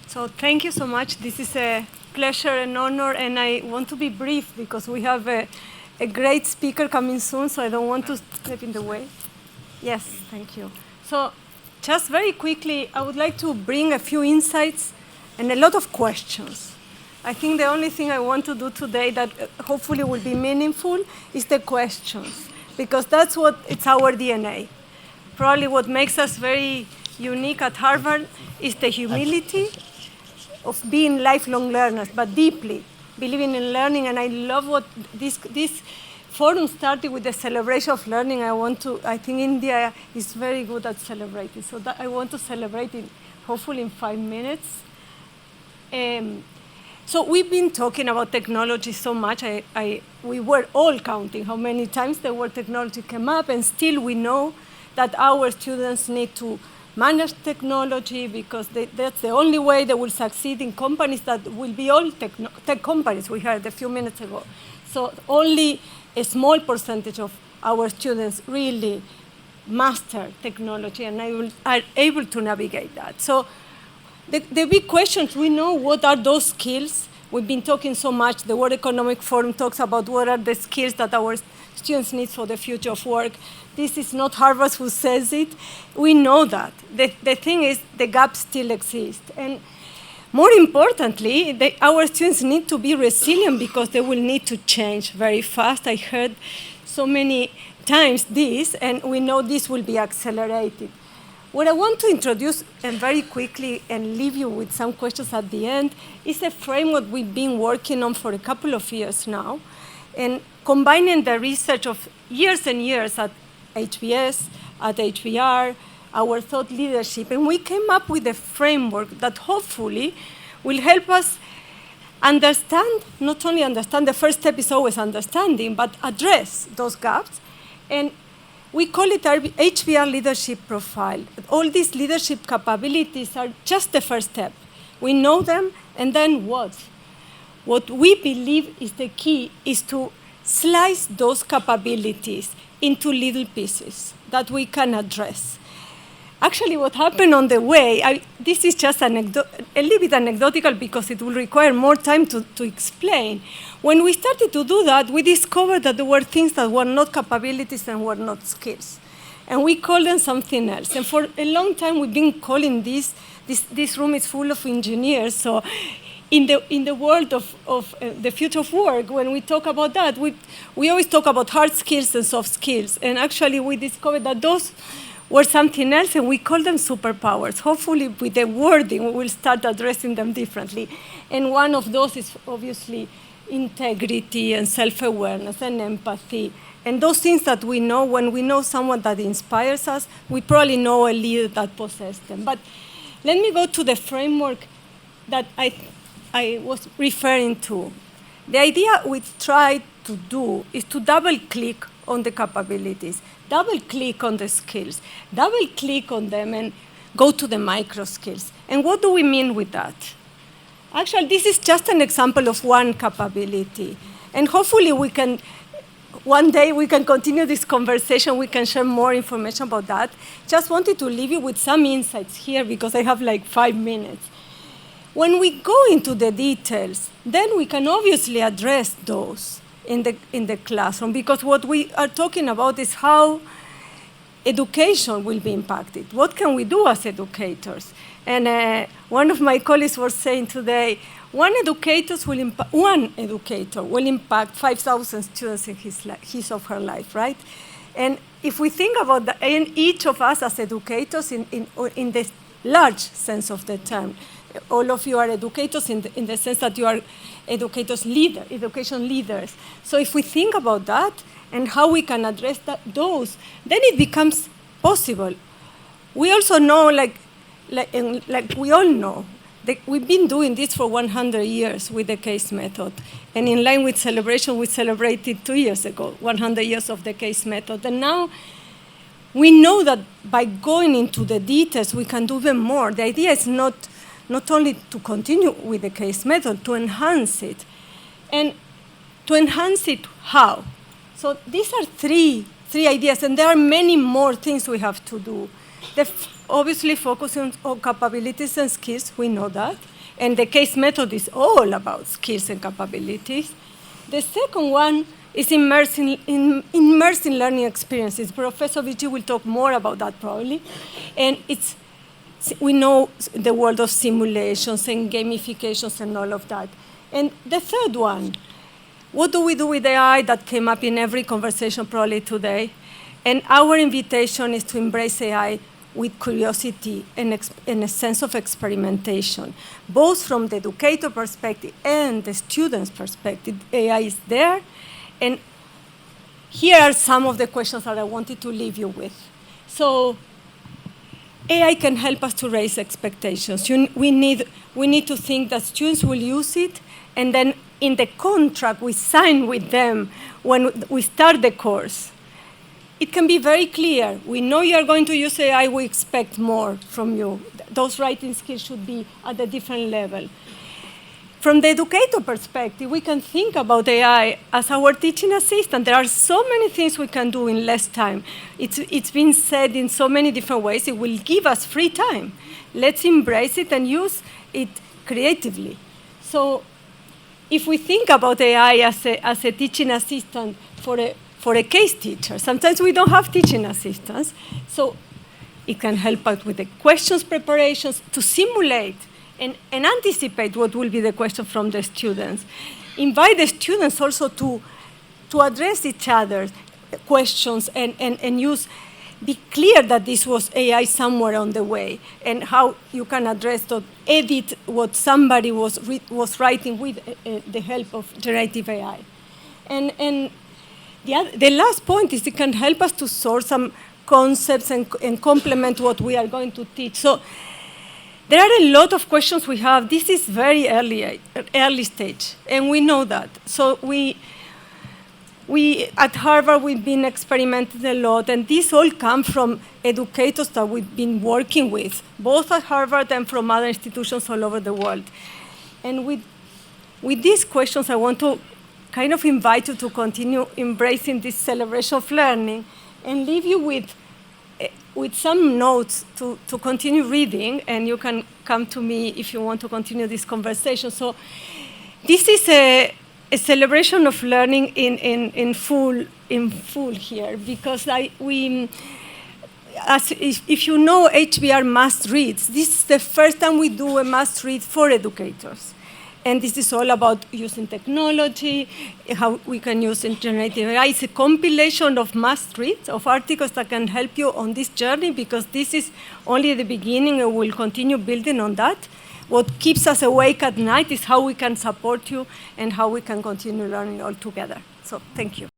So thank you so much. This is a pleasure and honor, and I want to be brief because we have a great speaker coming soon, so I don't want to step in the way. Yes, thank you. So just very quickly, I would like to bring a few insights and a lot of questions. I think the only thing I want to do today that hopefully will be meaningful is the questions, because that's what it's our DNA. Probably what makes us very unique at Harvard is the humility of being lifelong learners, but deeply believing in learning. And I love what this forum started with the celebration of learning. I think India is very good at celebrating. So that I want to celebrate it, hopefully in 5 minutes. So we've been talking about technology so much. We were all counting how many times the word technology came up, and still we know that our students need to manage technology because that's the only way they will succeed in companies that will be all tech companies we heard a few minutes ago. So only a small percentage of our students really master technology and are able to navigate that. So the big questions, we know what are those skills. We've been talking so much. The World Economic Forum talks about what are the skills that our students need for the future of work. This is not Harvard who says it. We know that. The thing is, the gaps still exist. And more importantly, our students need to be resilient because they will need to change very fast. I heard so many times this, and we know this will be accelerated. What I want to introduce, and very quickly, and leave you with some questions at the end, is a framework we've been working on for a couple of years now, and combining the research of years and years at HBS, at HBR, our thought leadership, and we came up with a framework that hopefully will help us understand, not only understand, the first step is always understanding, but address those gaps. And we call it our HBR leadership profile. All these leadership capabilities are just the first step. We know them, and then what? What we believe is the key is to slice those capabilities into little pieces that we can address. Actually, what happened on the way, this is just a little bit anecdotal because it will require more time to explain. When we started to do that, we discovered that there were things that were not capabilities and were not skills. And we called them something else. And for a long time, we've been calling this room is full of engineers. So in the world of the future of work, when we talk about that, we always talk about hard skills and soft skills. And actually, we discovered that those were something else, and we call them superpowers. Hopefully, with the wording, we will start addressing them differently. And one of those is obviously integrity and self-awareness and empathy. And those things that we know, when we know someone that inspires us, we probably know a leader that possesses them. But let me go to the framework that I was referring to. The idea we try to do is to double-click on the capabilities, double-click on the skills, double-click on them, and go to the micro skills. And what do we mean with that? Actually, this is just an example of one capability. And hopefully one day we can continue this conversation, we can share more information about that. Just wanted to leave you with some insights here because I have like 5 minutes. When we go into the details, then we can obviously address those in the classroom, because what we are talking about is how education will be impacted. What can we do as educators? And one of my colleagues was saying today, one educator will impact 5,000 students in his or her life, right? And if we think about that, and each of us as educators in the large sense of the term, all of you are educators in the sense that you are education leaders. So if we think about that and how we can address those, then it becomes possible. We also know, like we all know, that we've been doing this for 100 years with the case method. And in line with celebration, we celebrated 2 years ago, 100 years of the case method. And now we know that by going into the details, we can do even more. The idea is not only to continue with the case method, to enhance it. And to enhance it, how? So these are three ideas, and there are many more things we have to do. Obviously focusing on capabilities and skills, we know that. And the case method is all about skills and capabilities. The second one is immersing learning experiences. Professor Vici will talk more about that probably. And we know the world of simulations and gamifications and all of that. And the third one, what do we do with AI? That came up in every conversation probably today. And our invitation is to embrace AI with curiosity and a sense of experimentation, both from the educator perspective and the student's perspective. AI is there. And here are some of the questions that I wanted to leave you with. So AI can help us to raise expectations. We need to think that students will use it, and then in the contract we sign with them when we start the course, it can be very clear. We know you are going to use AI, we expect more from you. Those writing skills should be at a different level. From the educator perspective, we can think about AI as our teaching assistant. There are so many things we can do in less time. It's been said in so many different ways. It will give us free time. Let's embrace it and use it creatively. So if we think about AI as a teaching assistant for a case teacher, sometimes we don't have teaching assistants, so it can help out with the questions preparations to simulate and anticipate what will be the question from the students. Invite the students also to address each other's questions and be clear that this was AI somewhere on the way, and how you can address or edit what somebody was writing with the help of generative AI. And the last point is it can help us to source some concepts and complement what we are going to teach. So there are a lot of questions we have. This is very early stage, and we know that. So we at Harvard, we've been experimenting a lot, and these all come from educators that we've been working with, both at Harvard and from other institutions all over the world. And with these questions, I want to kind of invite you to continue embracing this celebration of learning and leave you with some notes to continue reading, and you can come to me if you want to continue this conversation. So this is a celebration of learning in full here, because if you know HBR must reads, this is the first time we do a must read for educators. And this is all about using technology, how we can use generative AI. It's a compilation of must-reads, of articles that can help you on this journey, because this is only the beginning, and we'll continue building on that. What keeps us awake at night is how we can support you and how we can continue learning all together. So thank you.